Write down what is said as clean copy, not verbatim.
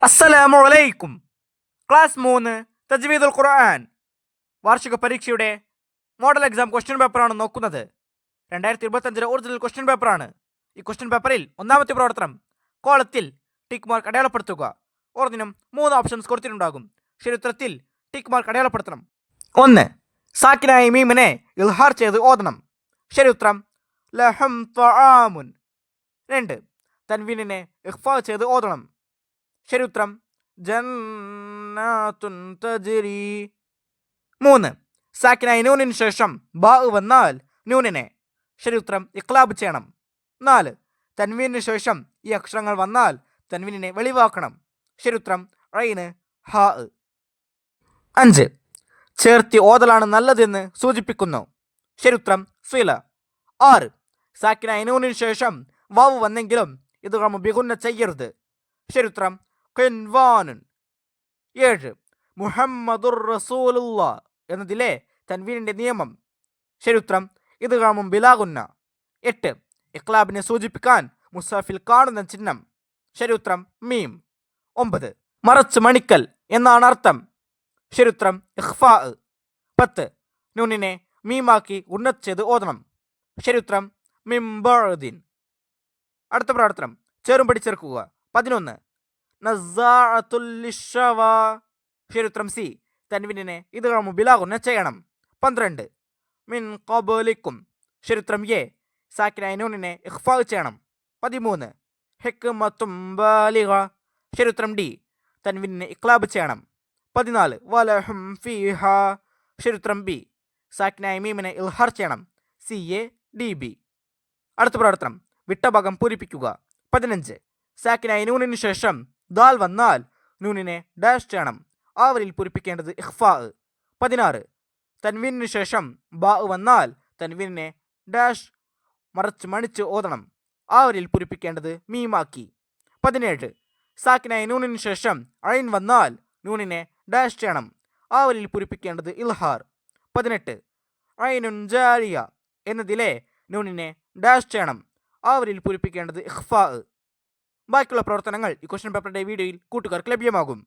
അസ്സലാമു അലൈക്കും. ക്ലാസ് 3 തജ്വീദുൽ ഖുർആൻ വാർഷിക പരീക്ഷയുടെ മോഡൽ എക്സാം ക്വസ്റ്റ്യൻ പേപ്പറാണ് നോക്കുന്നത്. 2025 ഒറിജിനൽ ക്വസ്റ്റ്യൻ പേപ്പറാണ്. ഈ ക്വസ്റ്റ്യൻ പേപ്പറിൽ ഒന്നാമത്തെ പ്രവർത്തനം കോളത്തിൽ ടിക്ക് മാർക്ക് അടയാളപ്പെടുത്തുക. ഓരോന്നിനും 3 ഓപ്ഷൻസ് കൊടുത്തിട്ടുണ്ടാകും. ശരിയുത്തരത്തിൽ ടിക്ക് മാർക്ക് അടയാളപ്പെടുത്തണം. 1. സാക്കിനായ മീമിനെ ഇൽഹാർ ചെയ്ത് ഓതണം. ശരിയുത്തരം ലഹം ത്വആമുൻ. 2. തൻവീനിനെ ഇഖ്ഫാ ചെയ്ത് ഓതണം. ശരിയുത്തരം ജന്നാത്തുൻ തജ്രി. 3. സാക്കിനായ നൂനിന് ശേഷം ബാ വന്നാൽ നൂനിനെ ശരിയുത്തരം ഇഖ്ലാബ് ചെയ്യണം. 4. തൻവീനിന് ശേഷം ഈ അക്ഷരങ്ങൾ വന്നാൽ തൻവീനിനെ വെളിവാക്കണം. ശരിയുത്തരം ഐന് ഹാ. 5. ചേർത്തി ഓതലാണ് നല്ലതെന്ന് സൂചിപ്പിക്കുന്നു. ശരിയുത്തരം സില. 6. സാക്കിനായ നൂനിന് ശേഷം വാവ് വന്നെങ്കിലും ഇത് ബിഗുന്ന ചെയ്യരുത്. ശരിയുത്തരം ഖിൻവാനുൻ. 7. മുഹമ്മദുർ റസൂലുള്ളാ എന്നതിലെ തൻവീനിന്റെ നിയമം. ശരിയുത്തരം ഇത് ബിലാഗുന്ന. 8. ഇഖ്ലാബിനെ സൂചിപ്പിക്കാൻ മുസാഫിൽ കാണുന്ന ചിഹ്നം. ശരിയുത്തരം മീം. 9. മറച്ച് മണിക്കൽ എന്നാണ് അർത്ഥം. ശരിയുത്തരം ഇഖ്ഫാ. 10. നൂനിനെ മീമാക്കി ഉന്നത്ത് ചെയ്ത് ഓതണം. ശരിയുത്തരം മിംബഅദിൻ. അടുത്ത പ്രവർത്തനം ചേറും പഠിച്ചേർക്കുക. 11. നസ്സാഅത്തുൽ ലിശ്ശവാ. ശരിയുത്തരം സി. തൻവീനിനെ ഇത് ബിലാഗുന്ന ചെയ്യണം. 12. മിൻ ഖബലിക്കും. ശരിയുത്തരം എ. സാക്കിനായ നൂനിനെ ഇഖ്ഫാ ചെയ്യണം. 13. ഹിക്മത്തും ബാലിഗ. ശരിയുത്തരം ഡി. തൻവീനിനെ ഇഖ്ലാബ് ചെയ്യണം. 14. വലഹും ഫീഹ. ശരിയുത്തരം ബി. സാക്കിനായ മീമിനെ ഇൽഹാർ ചെയ്യണം. C A D B. അടുത്ത പ്രവർത്തനം വിട്ട ഭാഗം പൂരിപ്പിക്കുക. 15. സാക്കിനായ നൂനിന് ശേഷം ദാൽ വന്നാൽ നൂനിനെ ഡാഷ് ചെയ്യണം. ആവലിൽ പൂരിപ്പിക്കേണ്ടത് ഇഖ്ഫാ. 16. തൻവീനിന് ശേഷം ബാ വന്നാൽ തൻവീനിനെ ഡാഷ് മറച്ച് മണിച്ച് ഓതണം. ആവലിൽ പൂരിപ്പിക്കേണ്ടത് മീമാക്കി. 17. സാക്കിനായ നൂനിന് ശേഷം ഐൻ വന്നാൽ നൂനിനെ ഡാഷ് ചെയ്യണം. ആവലിൽ പൂരിപ്പിക്കേണ്ടത് ഇൽഹാർ. 18. ഐനുൻ ജാരിയ എന്നതിലെ നൂനിനെ ഡാഷ് ചെയ്യണം. ആവലിൽ പൂരിപ്പിക്കേണ്ടത് ഇഖ്ഫാ. ബാക്കിയുള്ള പ്രവർത്തനങ്ങൾ ഈ ക്വസ്റ്റ്യൻ പേപ്പറിന്റെ വീഡിയോയിൽ കൂട്ടുകാർക്ക് ലഭ്യമാകും.